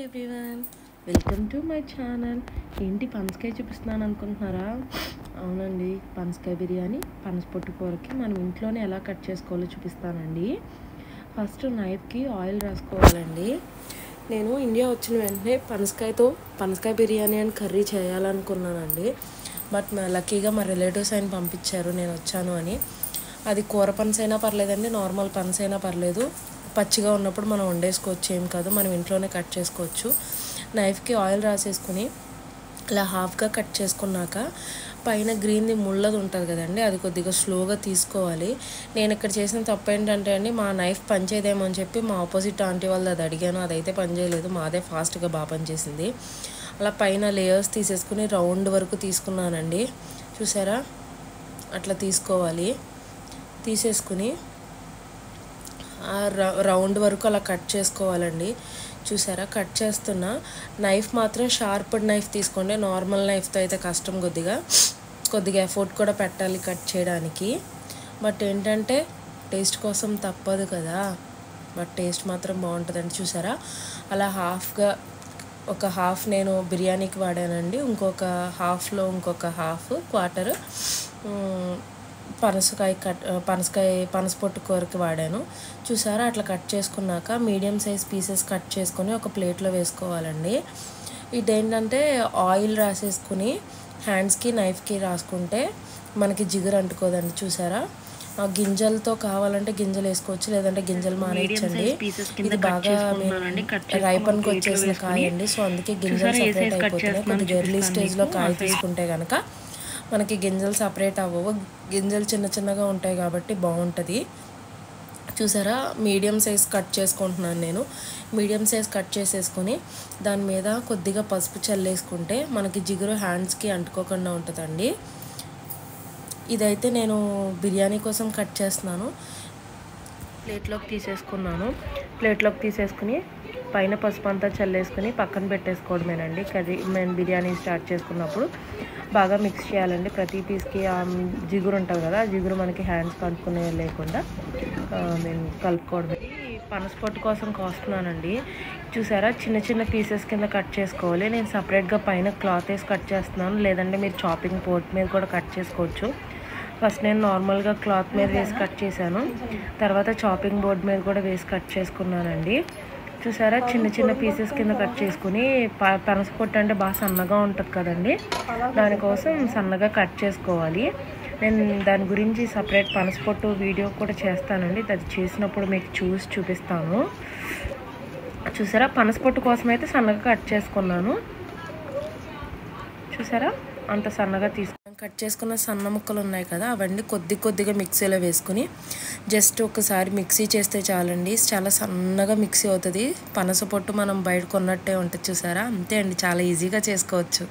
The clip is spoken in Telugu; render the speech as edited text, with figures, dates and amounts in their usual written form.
Everyone, welcome to my channel. ఏంటి పనసకాయ చూపిస్తున్నాను అనుకుంటున్నారా? అవునండి, పనసకాయ బిర్యానీ, పనసపొట్టు కూరకి మనం ఇంట్లోనే ఎలా కట్ చేసుకోవాలో చూపిస్తానండి. ఫస్ట్ నైఫ్కి ఆయిల్ రాసుకోవాలండి. నేను ఇండియా వచ్చిన వెంటనే పనసకాయ బిర్యానీ అని కర్రీ చేయాలనుకున్నానండి. బట్ లక్కీగా మా రిలేటివ్స్ ఆయన పంపించారు నేను వచ్చాను అని. అది కూర పనస అయినా పర్లేదండి, నార్మల్ పనస అయినా పర్లేదు. పచ్చిగా ఉన్నప్పుడు మనం వండేసుకోవచ్చు, ఏం కాదు, మనం ఇంట్లోనే కట్ చేసుకోవచ్చు. నైఫ్కి ఆయిల్ రాసేసుకుని ఇలా హాఫ్గా కట్ చేసుకున్నాక పైన గ్రీన్ది ముళ్ళది ఉంటుంది కదండి, అది కొద్దిగా స్లోగా తీసుకోవాలి. నేను ఇక్కడ చేసిన తప్పు ఏంటంటే అండి, మా నైఫ్ పనిచేయదేమో అని చెప్పి మా ఆపోజిట్ ఆంటీ వాళ్ళది అది అడిగాను. అదైతే పనిచేయలేదు, మాదే ఫాస్ట్గా బాగా పనిచేసింది. అలా పైన లేయర్స్ తీసేసుకుని రౌండ్ వరకు తీసుకున్నానండి. చూసారా, అట్లా తీసుకోవాలి. తీసేసుకుని రౌండ్ వరకు అలా కట్ చేసుకోవాలండి. చూసారా, కట్ చేస్తున్నా. నైఫ్ మాత్రం షార్ప్డ్ నైఫ్ తీసుకోండి, నార్మల్ నైఫ్తో అయితే కష్టం. కొద్దిగా ఎఫర్ట్ కూడా పెట్టాలి కట్ చేయడానికి. బట్ ఏంటంటే టేస్ట్ కోసం తప్పదు కదా, బట్ టేస్ట్ మాత్రం బాగుంటుందండి. చూసారా, అలా ఒక హాఫ్ నేను బిర్యానీకి వాడానండి, ఇంకొక హాఫ్లో ఇంకొక హాఫ్ క్వార్టర్ పనసపొట్టు కూరకి వాడాను. చూసారా, అట్లా కట్ చేసుకున్నాక మీడియం సైజ్ పీసెస్ కట్ చేసుకొని ఒక ప్లేట్లో వేసుకోవాలండి. ఇదేంటంటే ఆయిల్ రాసేసుకుని హ్యాండ్స్కి నైఫ్కి రాసుకుంటే మనకి జిగురు అంటుకోదండి. చూసారా, గింజలతో కావాలంటే గింజలు వేసుకోవచ్చు, లేదంటే గింజలు మానేయచ్చండి. ఇది బాగా రైపన్కి వచ్చేసిన కాయ అండి, సో అందుకే గింజలు సపరేట్ అయిపోతున్నాయి. కొద్దిగా ఎర్లీ స్టేజ్లో కాయ తీసుకుంటే కనుక మనకి గింజలు సపరేట్ అవ్వవు, గింజలు చిన్నగా ఉంటాయి కాబట్టి బాగుంటుంది. చూసారా, మీడియం సైజ్ కట్ చేసుకుంటున్నాను నేను. మీడియం సైజ్ కట్ చేసేసుకొని దాని మీద కొద్దిగా పసుపు చల్లేసుకుంటే మనకి జిగురు హ్యాండ్స్కి అంటుకోకుండా ఉంటుందండి. ఇదైతే నేను బిర్యానీ కోసం కట్ చేస్తున్నాను. ప్లేట్లోకి తీసేసుకుని పైన పసుపు అంతా చల్లేసుకుని పక్కన పెట్టేసుకోవడమేనండి. మేము బిర్యానీ స్టార్ట్ చేసుకున్నప్పుడు బాగా మిక్స్ చేయాలండి. ప్రతి పీస్కి ఆ జిగురు ఉంటుంది కదా, ఆ జిగురు మనకి హ్యాండ్స్కి అంటుకునే లేకుండా మేము కలుపుకోవడమే. పనసపొట్టు కోసం కోస్తున్నానండి. చూసారా, చిన్న పీసెస్ కింద కట్ చేసుకోవాలి. నేను సపరేట్గా పైన క్లాత్ వేసి కట్ చేస్తున్నాను, లేదంటే మీరు చాపింగ్ బోర్డ్ మీద కూడా కట్ చేసుకోవచ్చు. ఫస్ట్ నేను నార్మల్గా క్లాత్ మీద వేసి కట్ చేశాను, తర్వాత చాపింగ్ బోర్డ్ మీద కూడా వేసి కట్ చేసుకున్నానండి. చూసారా, చిన్న పీసెస్ కింద కట్ చేసుకుని పనసపొట్టు అంటే బాగా సన్నగా ఉంటుంది కదండి, దానికోసం సన్నగా కట్ చేసుకోవాలి. నేను దాని గురించి సపరేట్ పనసపొట్టు వీడియో కూడా చేస్తానండి, అది చేసినప్పుడు మీకు చూపిస్తాను. చూసారా, పనసపొట్టు కోసం అయితే సన్నగా కట్ చేసుకున్నాను. చూసారా, అంత సన్నగా కట్ చేసుకున్న సన్న ముక్కలు ఉన్నాయి కదా, అవన్నీ కొద్దిగా మిక్సీలో వేసుకుని జస్ట్ ఒకసారి మిక్సీ చేస్తే చాలండి, చాలా సన్నగా మిక్సీ అవుతుంది. పనసపొట్టు మనం బయట కొన్నట్టే ఉంటుంది. చూసారా, అంతే అండి, చాలా ఈజీగా చేసుకోవచ్చు.